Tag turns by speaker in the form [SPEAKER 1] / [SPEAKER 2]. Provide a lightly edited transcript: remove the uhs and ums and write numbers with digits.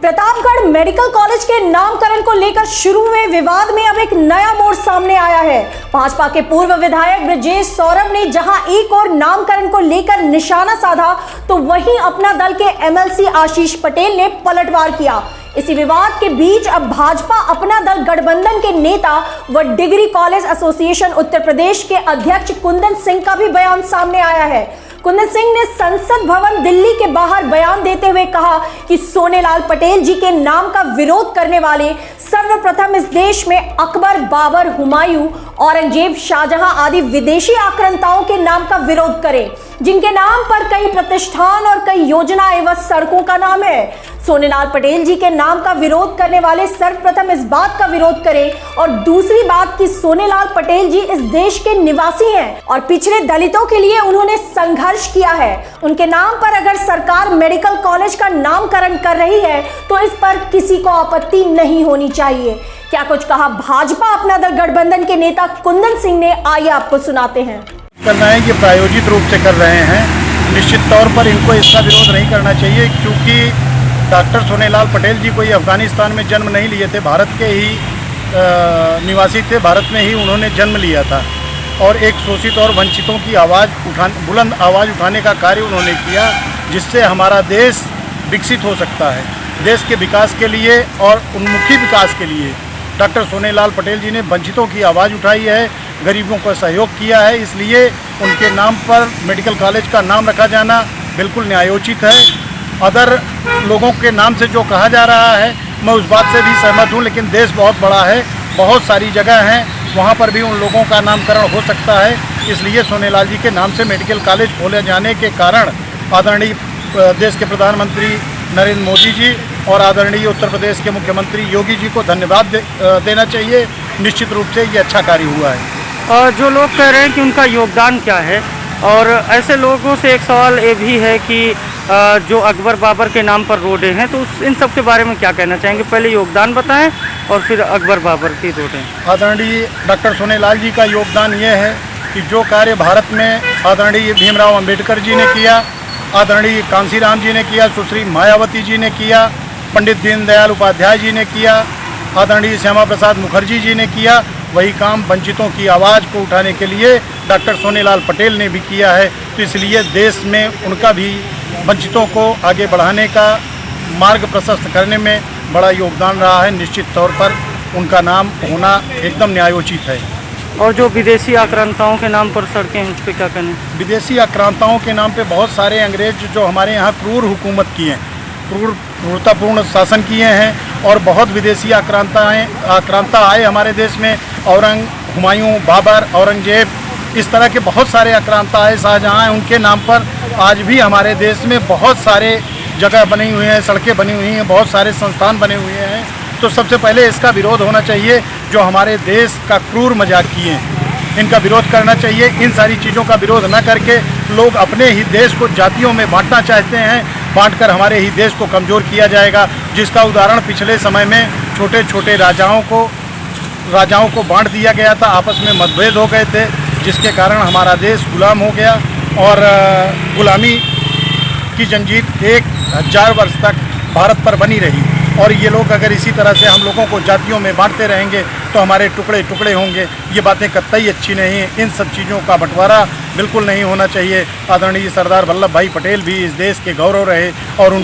[SPEAKER 1] Pratapgarh medical college के नामकरण को लेकर शुरू हुए विवाद में अब एक नया मोड़ सामने आया है। भाजपा के पूर्व विधायक ब्रजेश सौरभ ने जहां एक और नामकरण को लेकर निशाना साधा, तो वहीं अपना दल के एमएलसी आशीष पटेल ने पलटवार किया। इसी विवाद के बीच अब भाजपा अपना दल गठबंधन के नेता व degree college association Uttar Pradesh के अध्यक्ष कुंदन सिंह का भी बयान सामने आया है। कुंदन सिंह ने संसद भवन दिल्ली के बाहर बयान देते हुए कहा कि सोनेलाल पटेल जी के नाम का विरोध करने वाले सर्वप्रथम इस देश में अकबर, बाबर, हुमायूं, औरंगजेब, शाहजहां आदि विदेशी आक्रांताओं के नाम का विरोध करें, जिनके नाम पर कई प्रतिष्ठान और कई योजना एवं सड़कों का नाम है। सोनेलाल पटेल जी के नाम का विरोध करने वाले सर्वप्रथम इस बात का विरोध करें और दूसरी बात कि सोनेलाल पटेल जी इस देश के निवासी हैं और पिछड़े दलितों के लिए उन्होंने संघर्ष किया है। उनके नाम पर अगर सरकार मेडिकल कॉलेज का नामकरण कर रही है तो इस पर किसी को आपत्ति नहीं होनी चाहिए। क्या कुछ कहा भाजपा अपना दल गठबंधन के नेता कुंदन सिंह ने, आइए आपको सुनाते हैं।
[SPEAKER 2] करना है, ये प्रायोजित रूप से कर रहे हैं। निश्चित तौर पर इनको इसका विरोध नहीं करना चाहिए, क्योंकि डॉक्टर सोनेलाल पटेल जी कोई अफगानिस्तान में जन्म नहीं लिए थे, भारत के ही निवासी थे, भारत में ही उन्होंने जन्म लिया था और एक शोषित और वंचितों की बुलंद आवाज़ उठाने का कार्य उन्होंने किया, जिससे हमारा देश विकसित हो सकता है। देश के विकास के लिए और उन्मुखी विकास के लिए डॉक्टर सोनेलाल पटेल जी ने वंचितों की आवाज़ उठाई है, गरीबों को सहयोग किया है, इसलिए उनके नाम पर मेडिकल कॉलेज का नाम रखा जाना बिल्कुल न्यायोचित है। अदर लोगों के नाम से जो कहा जा रहा है, मैं उस बात से भी सहमत हूँ, लेकिन देश बहुत बड़ा है, बहुत सारी जगह हैं, वहाँ पर भी उन लोगों का नामकरण हो सकता है। इसलिए सोनेलाल जी के नाम से मेडिकल कॉलेज खोले जाने के कारण आदरणीय देश के प्रधानमंत्री नरेंद्र मोदी जी और आदरणीय उत्तर प्रदेश के मुख्यमंत्री योगी जी को धन्यवाद देना चाहिए। निश्चित रूप से ये अच्छा कार्य हुआ है।
[SPEAKER 3] जो लोग कह रहे हैं कि उनका योगदान क्या है, और ऐसे लोगों से एक सवाल ये भी है कि जो अकबर बाबर के नाम पर रोडें हैं, तो इन सब के बारे में क्या कहना चाहेंगे? पहले योगदान बताएं और फिर अकबर बाबर की रोडें।
[SPEAKER 2] आदरणीय डॉक्टर सोनेलाल जी का योगदान ये है कि जो कार्य भारत में आदरणीय भीमराव अंबेडकर जी ने किया, आदरणीय कांसीराम जी ने किया, सुश्री मायावती जी ने किया, पंडित दीनदयाल उपाध्याय जी ने किया, आदरणीय श्यामा प्रसाद मुखर्जी जी ने किया, वही काम वंचितों की आवाज़ को उठाने के लिए डॉक्टर सोनेलाल पटेल ने भी किया है। तो इसलिए देश में उनका भी वंचितों को आगे बढ़ाने का मार्ग प्रशस्त करने में बड़ा योगदान रहा है। निश्चित तौर पर उनका नाम होना एकदम न्यायोचित है।
[SPEAKER 3] और जो विदेशी आक्रांताओं के नाम पर सड़कें हैं, उस पर क्या कहना है?
[SPEAKER 2] विदेशी आक्रांताओं के नाम पे बहुत सारे अंग्रेज जो हमारे यहाँ क्रूर हुकूमत किए हैं, क्रूरतापूर्ण शासन किए हैं, और बहुत विदेशी आक्रांता आए हमारे देश में। हुमायूं, बाबर, औरंगजेब, इस तरह के बहुत सारे आक्रांता आए, शाहजहां, उनके नाम पर आज भी हमारे देश में बहुत सारे जगह बनी हुई हैं, सड़कें बनी हुई हैं, बहुत सारे संस्थान बने हुए हैं। तो सबसे पहले इसका विरोध होना चाहिए। जो हमारे देश का क्रूर मजाक किए हैं, इनका विरोध करना चाहिए। इन सारी चीज़ों का विरोध न करके लोग अपने ही देश को जातियों में बांटना चाहते हैं, बांटकर हमारे ही देश को कमज़ोर किया जाएगा, जिसका उदाहरण पिछले समय में छोटे छोटे राजाओं को बांट दिया गया था, आपस में मतभेद हो गए थे, जिसके कारण हमारा देश गुलाम हो गया और गुलामी की जंजीर 1000 वर्ष तक भारत पर बनी रही। और ये लोग अगर इसी तरह से हम लोगों को जातियों में बांटते रहेंगे तो हमारे टुकड़े टुकड़े होंगे। ये बातें कतई अच्छी नहीं हैं। इन सब चीज़ों का बंटवारा बिल्कुल नहीं होना चाहिए। आदरणीय सरदार वल्लभ भाई पटेल भी इस देश के गौरव रहे और